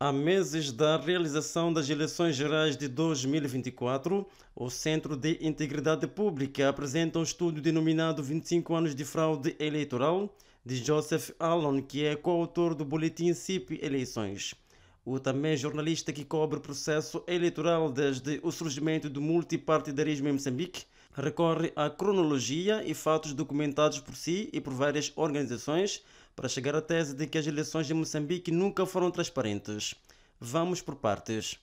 Há meses da realização das eleições gerais de 2024, o Centro de Integridade Pública apresenta um estudo denominado 25 anos de fraude eleitoral, de Joseph Allen, que é coautor do boletim CIP Eleições. O também jornalista que cobre o processo eleitoral desde o surgimento do multipartidarismo em Moçambique, recorre à cronologia e fatos documentados por si e por várias organizações para chegar à tese de que as eleições em Moçambique nunca foram transparentes. Vamos por partes.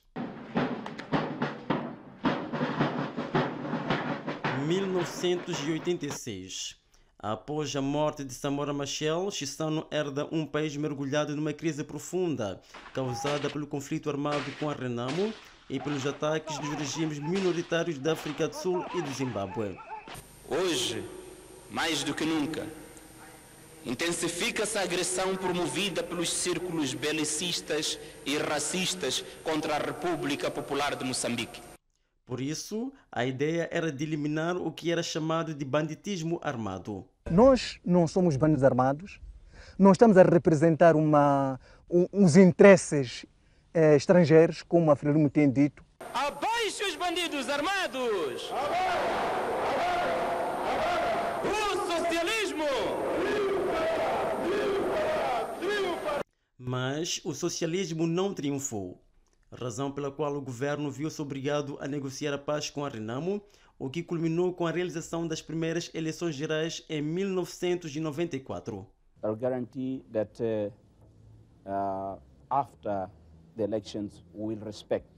1986. Após a morte de Samora Machel, Chissano herda um país mergulhado numa crise profunda, causada pelo conflito armado com a Renamo e pelos ataques dos regimes minoritários da África do Sul e do Zimbábue. Hoje, mais do que nunca, intensifica-se a agressão promovida pelos círculos belicistas e racistas contra a República Popular de Moçambique. Por isso, a ideia era de eliminar o que era chamado de banditismo armado. Nós não somos bandidos armados, não estamos a representar uns interesses estrangeiros, como a Frelimo tem dito. Abaixo os bandidos armados! O socialismo! Mas o socialismo não triunfou, razão pela qual o governo viu-se obrigado a negociar a paz com a Renamo, o que culminou com a realização das primeiras eleições gerais em 1994. I'll guarantee that after the elections we will respect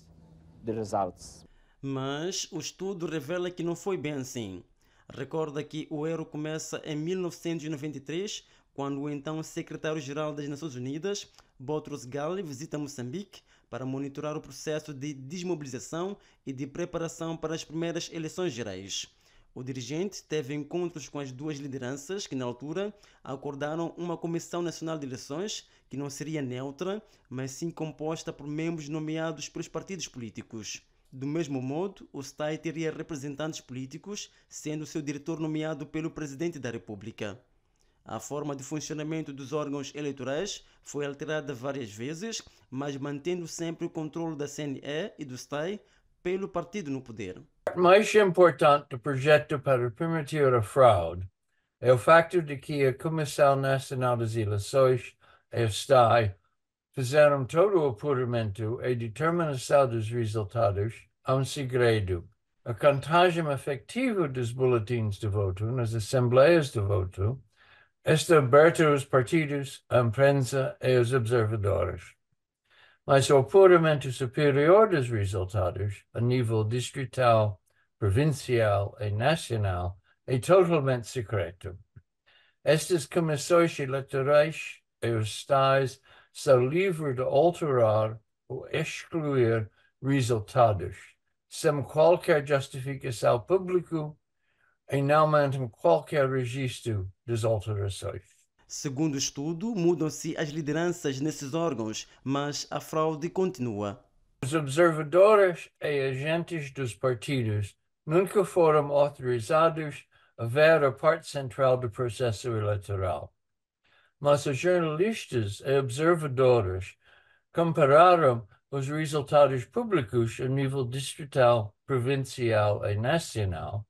the results. Mas o estudo revela que não foi bem assim. Recorda que o erro começa em 1993, quando o então secretário-geral das Nações Unidas, Boutros Ghali, visita Moçambique para monitorar o processo de desmobilização e de preparação para as primeiras eleições gerais. O dirigente teve encontros com as duas lideranças que, na altura, acordaram uma Comissão Nacional de Eleições que não seria neutra, mas sim composta por membros nomeados pelos partidos políticos. Do mesmo modo, o STAI teria representantes políticos, sendo seu diretor nomeado pelo Presidente da República. A forma de funcionamento dos órgãos eleitorais foi alterada várias vezes, mas mantendo sempre o controle da CNE e do STAI pelo partido no poder. Mais importante do projeto para permitir a fraude é o facto de que a Comissão Nacional das Eleições e o STAI fizeram todo o apuramento e determinação dos resultados a um segredo. A contagem efetiva dos boletins de voto nas assembleias de voto está aberta aos partidos, à imprensa e aos observadores. Mas o apuramento superior dos resultados, a nível distrital, provincial e nacional, é totalmente secreto. Estas comissões eleitorais e os STAIs são livres de alterar ou excluir resultados, sem qualquer justificação pública e não mantêm qualquer registro das alterações. Segundo o estudo, mudam-se as lideranças nesses órgãos, mas a fraude continua. Os observadores e agentes dos partidos nunca foram autorizados a ver a parte central do processo eleitoral. Mas os jornalistas e observadores compararam os resultados públicos a nível distrital, provincial e nacional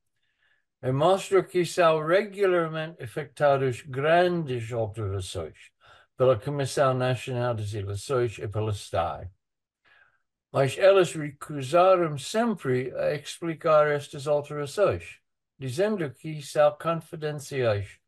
e mostram que são regularmente efetuadas grandes alterações pela Comissão Nacional das Eleições e pela STAI. Mas elas recusaram sempre a explicar estas alterações, dizendo que são confidenciais.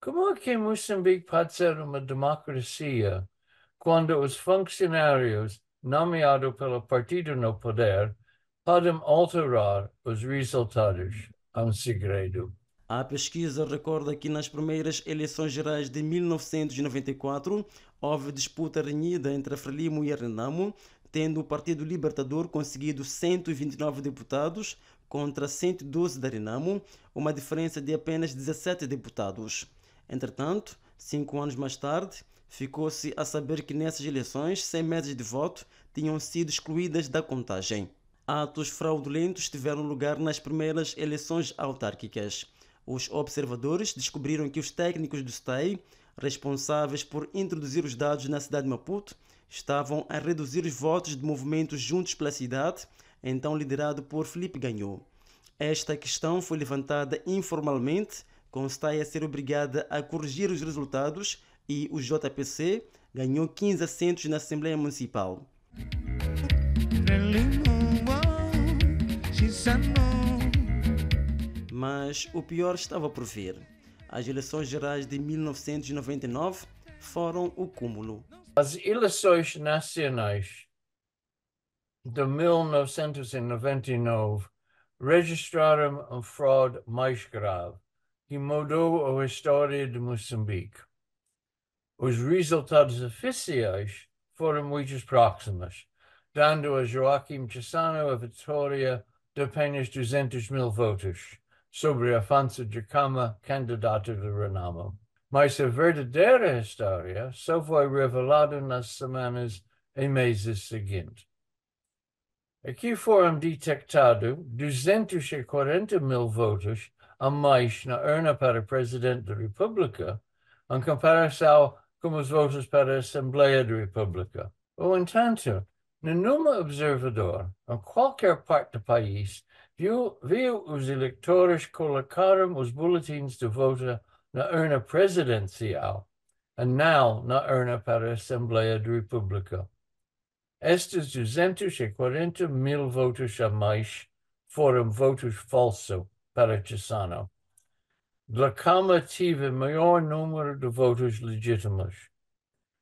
Como é que Moçambique pode ser uma democracia quando os funcionários nomeados pelo partido no poder podem alterar os resultados? É um segredo. A pesquisa recorda que nas primeiras eleições gerais de 1994 houve disputa renhida entre a Frelimo e a Renamo, tendo o Partido Libertador conseguido 129 deputados contra 112 da Renamo, uma diferença de apenas 17 deputados. Entretanto, 5 anos mais tarde, ficou-se a saber que nessas eleições 100 mesas de voto tinham sido excluídas da contagem. Atos fraudulentos tiveram lugar nas primeiras eleições autárquicas. Os observadores descobriram que os técnicos do STAI, responsáveis por introduzir os dados na cidade de Maputo, estavam a reduzir os votos do movimento Juntos pela Cidade, então liderado por Filipe Ganhou. Esta questão foi levantada informalmente, com Stay a ser obrigada a corrigir os resultados e o JPC ganhou 15 assentos na Assembleia Municipal. Mas o pior estava por vir. As eleições gerais de 1999 foram o cúmulo. As eleições nacionais de 1999 registraram uma fraude mais grave que mudou a história de Moçambique. Os resultados oficiais foram muito próximos, dando a Joaquim Chissano a vitória de apenas 200.000 votos sobre Afonso Dhlakama, candidato de Renamo. Mas a verdadeira história só foi revelada nas semanas e meses seguintes. Aqui foram detectados 240.000 votos a mais na urna para presidente da República, em comparação com os votos para a Assembleia da República. No entanto, nenhum observador, em qualquer parte do país, viu os eleitores colocaram os boletins de voto na urna presidencial e não na urna para a Assembleia da República. Estes 240.000 votos a mais foram votos falsos para Chissano. Dhlakama teve maior número de votos legítimos,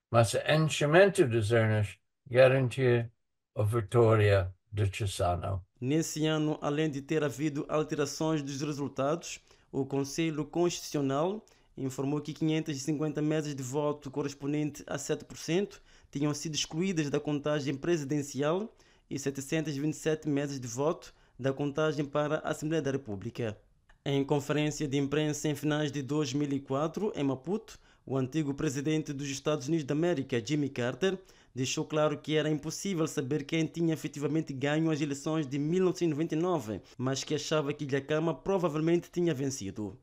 mas o enchimento das urnas garantiu a vitória de Chissano. Nesse ano, além de ter havido alterações dos resultados, o Conselho Constitucional informou que 550 mesas de voto correspondente a 7% tinham sido excluídas da contagem presidencial e 727 mesas de voto da contagem para a Assembleia da República. Em conferência de imprensa em finais de 2004, em Maputo, o antigo presidente dos Estados Unidos da América, Jimmy Carter, deixou claro que era impossível saber quem tinha efetivamente ganho as eleições de 1999, mas que achava que Dhlakama provavelmente tinha vencido.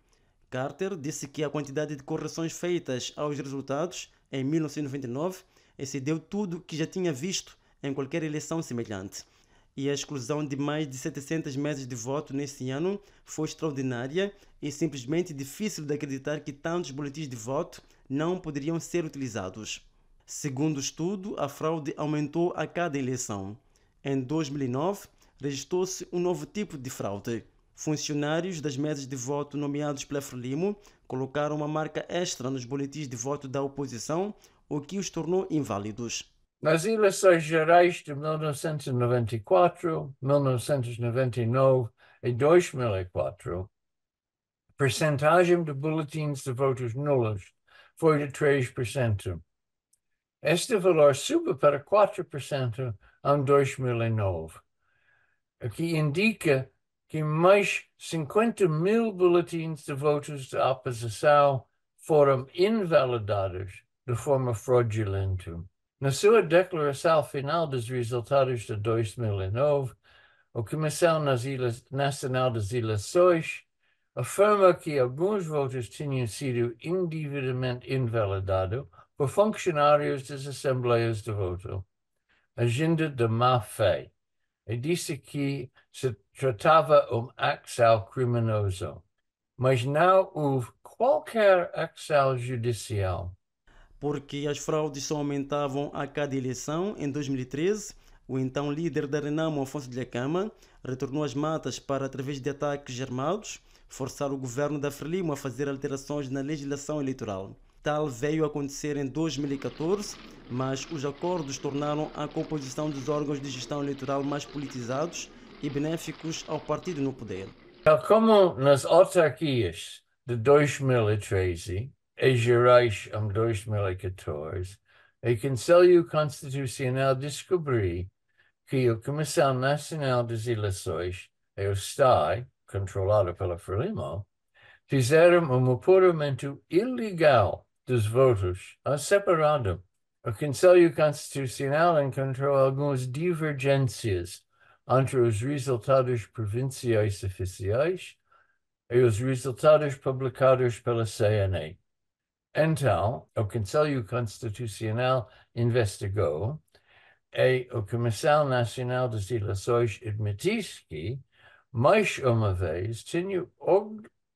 Carter disse que a quantidade de correções feitas aos resultados em 1999 excedeu tudo que já tinha visto em qualquer eleição semelhante. E a exclusão de mais de 700 mesas de voto nesse ano foi extraordinária e simplesmente difícil de acreditar que tantos boletins de voto não poderiam ser utilizados. Segundo o estudo, a fraude aumentou a cada eleição. Em 2009, registrou-se um novo tipo de fraude. Funcionários das mesas de voto nomeados pela Frelimo colocaram uma marca extra nos boletins de voto da oposição, o que os tornou inválidos. Nas eleições gerais de 1994, 1999 e 2004, a percentagem de boletins de votos nulos foi de 3%. Este valor subiu para 4% em 2009, o que indica que mais 50.000 boletins de votos da oposição foram invalidados de forma fraudulenta. Na sua declaração final dos resultados de 2009, a Comissão Nacional das Eleições afirma que alguns votos tinham sido indevidamente invalidados por funcionários das Assembleias de Voto, agenda de má-fé, e disse que se tratava de ação criminoso, mas não houve qualquer ação judicial. Porque as fraudes só aumentavam a cada eleição, em 2013, o então líder da Renamo, Afonso Dhlakama, retornou às matas para, através de ataques armados, forçar o governo da Frelimo a fazer alterações na legislação eleitoral. Tal veio a acontecer em 2014, mas os acordos tornaram a composição dos órgãos de gestão eleitoral mais politizados e benéficos ao partido no poder. Tal como nas autarquias de 2013 e gerais em 2014, o Conselho Constitucional descobriu que a Comissão Nacional das Eleições e o STAI, controlada pela Frelimo, fizeram um apuramento ilegal dos votos a separado. O Conselho Constitucional encontrou algumas divergências entre os resultados provinciais oficiais e os resultados publicados pela CNE. Então, o Conselho Constitucional investigou e a Comissão Nacional das Eleições admitiu que, mais uma vez, tinha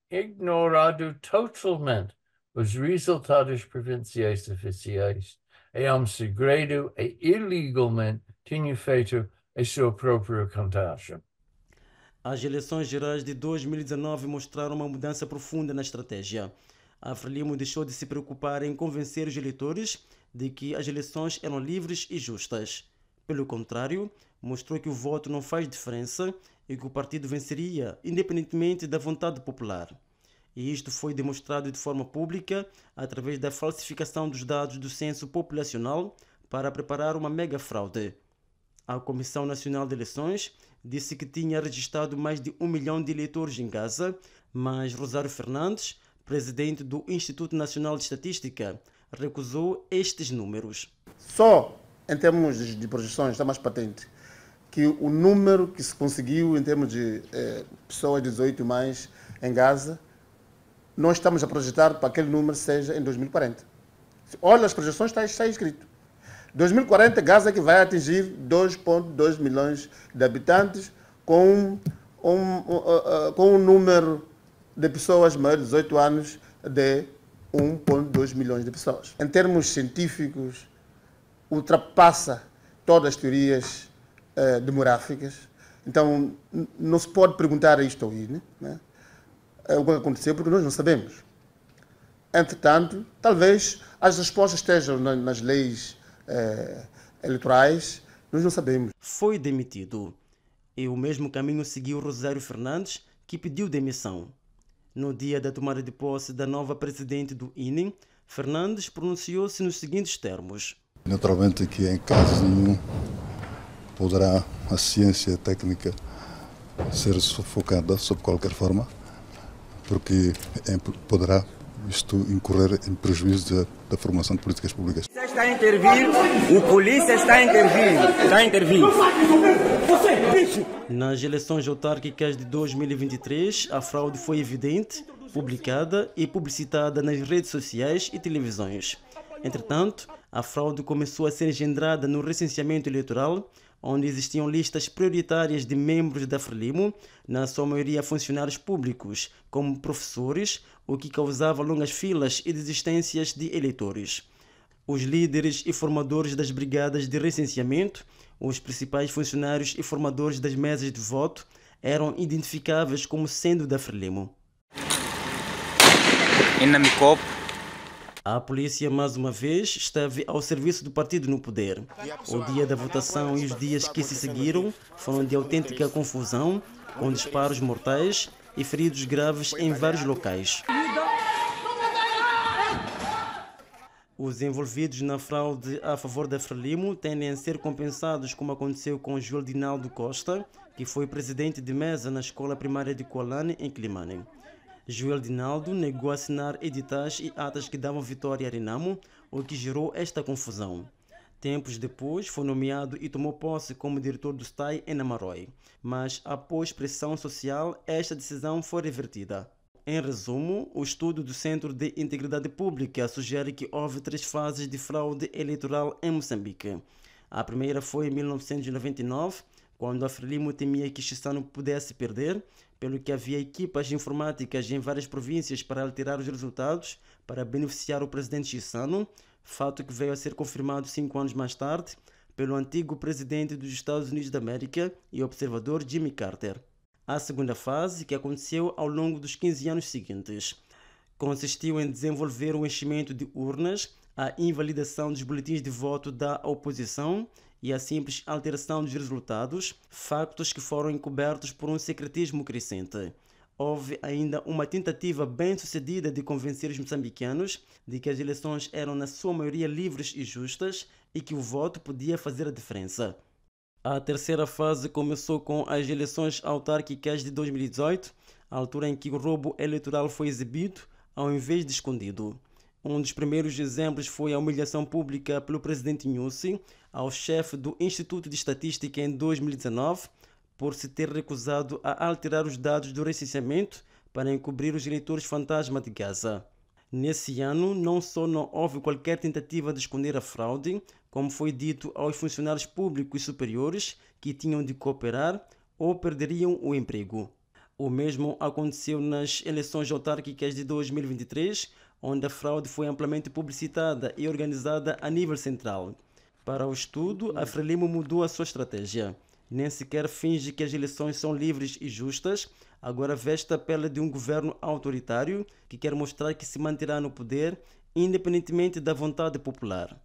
ignorado totalmente os resultados provinciais oficiais e, um segredo e ilegalmente, tinha feito a sua própria contagem. As eleições gerais de 2019 mostraram uma mudança profunda na estratégia. A Frelimo deixou de se preocupar em convencer os eleitores de que as eleições eram livres e justas. Pelo contrário, mostrou que o voto não faz diferença e que o partido venceria, independentemente da vontade popular. E isto foi demonstrado de forma pública através da falsificação dos dados do censo populacional para preparar uma mega fraude. A Comissão Nacional de Eleições disse que tinha registrado mais de 1 milhão de eleitores em Gaza, mas Rosário Fernandes, presidente do Instituto Nacional de Estatística, recusou estes números. Só em termos de projeções está mais patente que o número que se conseguiu em termos de pessoas de 18 e mais em Gaza, nós estamos a projetar para que aquele número seja em 2040. Olha as projeções, está escrito. 2040, Gaza que vai atingir 2,2 milhões de habitantes com um número de pessoas maiores de 18 anos de 1,2 milhões de pessoas. Em termos científicos, ultrapassa todas as teorias demográficas. Então, não se pode perguntar isto aí, né? O que aconteceu, porque nós não sabemos. Entretanto, talvez as respostas estejam nas leis eleitorais, nós não sabemos. Foi demitido. E o mesmo caminho seguiu Rosário Fernandes, que pediu demissão. No dia da tomada de posse da nova presidente do INE, Fernandes pronunciou-se nos seguintes termos. Naturalmente que em caso nenhum poderá a ciência técnica ser sufocada sob qualquer forma, porque poderá isto incorrer em prejuízo da formação de políticas públicas. Está a intervir, o polícia está a intervir. Nas eleições autárquicas de 2023, a fraude foi evidente, publicada e publicitada nas redes sociais e televisões. Entretanto, a fraude começou a ser engendrada no recenseamento eleitoral, onde existiam listas prioritárias de membros da Frelimo, na sua maioria funcionários públicos, como professores, o que causava longas filas e desistências de eleitores. Os líderes e formadores das brigadas de recenseamento, os principais funcionários e formadores das mesas de voto, eram identificáveis como sendo da Frelimo. A polícia, mais uma vez, esteve ao serviço do partido no poder. O dia da votação e os dias que se seguiram foram de autêntica confusão, com disparos mortais e feridos graves em vários locais. Os envolvidos na fraude a favor da Frelimo tendem a ser compensados, como aconteceu com Joel Dinaldo Costa, que foi presidente de mesa na escola primária de Kualane, em Climane. Joel Dinaldo negou assinar editais e atas que davam vitória a Renamo, o que gerou esta confusão. Tempos depois, foi nomeado e tomou posse como diretor do STAI em Namaroi, mas após pressão social, esta decisão foi revertida. Em resumo, o estudo do Centro de Integridade Pública sugere que houve 3 fases de fraude eleitoral em Moçambique. A primeira foi em 1999, quando a Frelimo temia que Chissano pudesse perder, pelo que havia equipas informáticas em várias províncias para alterar os resultados para beneficiar o presidente Chissano, fato que veio a ser confirmado 5 anos mais tarde pelo antigo presidente dos Estados Unidos da América e observador Jimmy Carter. A segunda fase, que aconteceu ao longo dos 15 anos seguintes, consistiu em desenvolver o enchimento de urnas, a invalidação dos boletins de voto da oposição e a simples alteração dos resultados, factos que foram encobertos por um secretismo crescente. Houve ainda uma tentativa bem-sucedida de convencer os moçambicanos de que as eleições eram na sua maioria livres e justas e que o voto podia fazer a diferença. A terceira fase começou com as eleições autárquicas de 2018, a altura em que o roubo eleitoral foi exibido ao invés de escondido. Um dos primeiros exemplos foi a humilhação pública pelo presidente Nyusi ao chefe do Instituto de Estatística em 2019 por se ter recusado a alterar os dados do recenseamento para encobrir os eleitores fantasma de Gaza. Nesse ano, não só não houve qualquer tentativa de esconder a fraude, como foi dito aos funcionários públicos superiores que tinham de cooperar ou perderiam o emprego. O mesmo aconteceu nas eleições autárquicas de 2023, onde a fraude foi amplamente publicitada e organizada a nível central. Para o estudo, a Frelimo mudou a sua estratégia. Nem sequer finge que as eleições são livres e justas, agora veste a pele de um governo autoritário que quer mostrar que se manterá no poder, independentemente da vontade popular.